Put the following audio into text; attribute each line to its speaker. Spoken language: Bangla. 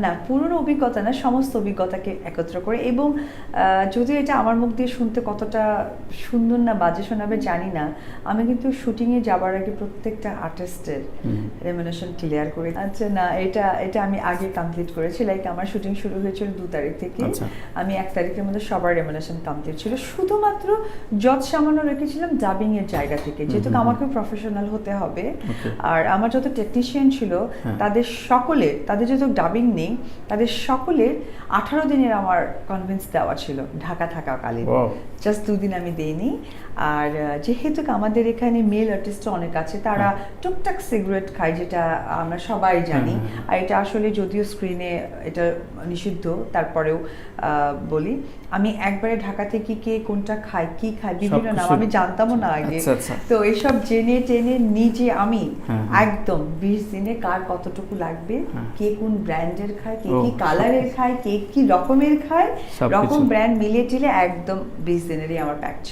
Speaker 1: না, পুরনো অভিজ্ঞতা না, সমস্ত অভিজ্ঞতাকে একত্র করে। এবং যদিও এটা আমার মুখ দিয়ে শুনতে কতটা সুন্দর না বাজে শোনাবে জানি না, আমি কিন্তু শুটিংয়ে যাবার আগে প্রত্যেকটা আর্টিস্টের রেমুনারেশন ক্লিয়ার করে। আচ্ছা, না, এটা এটা আমি আগে কমপ্লিট করেছি। লাইক আমার শুটিং শুরু হয়েছিল 2 তারিখ থেকে, আমি 1 তারিখের মধ্যে সবার রেমুনারেশন কমপ্লিট ছিল। শুধুমাত্র যত সামান্য রেখেছিলাম ডাবিং এর জায়গা থেকে, যেহেতু আমাকেও প্রফেশনাল হতে হবে। আর আমার যত টেকনিশিয়ান ছিল তাদের সকলের, তাদের যত ডাবিং নেই তাদের সকলের 18 দিনের আমার কনভিন্স দেওয়া ছিল ঢাকা থাকাকালীন। জাস্ট 2 দিন আমি দেইনি। আর যেহেতু আমাদের এখানে মেল আর্টিস্ট অনেক আছে, তারা টুকটাক সিগারেট খায়, যেটা আমরা সবাই জানি। আর এটা আসলে যদিও স্ক্রিনে এটা নিষিদ্ধ, তারপরেও বলি, আমি একবারে ঢাকা থেকে কে কোনটা খায়, কি খায়, বিভিন্ন নাম আমি জানতামও না আগে। তো এইসব জেনে টেনে নিজে আমি একদম 20 দিনে কার কতটুকু লাগবে, কে কোন ব্র্যান্ডের খায়, কে কি কালারের খায়, কে কি রকমের খায়, রকম ব্র্যান্ড মিলিয়ে টিলে একদম 20 দিনেরই আমার প্যাক ছিল।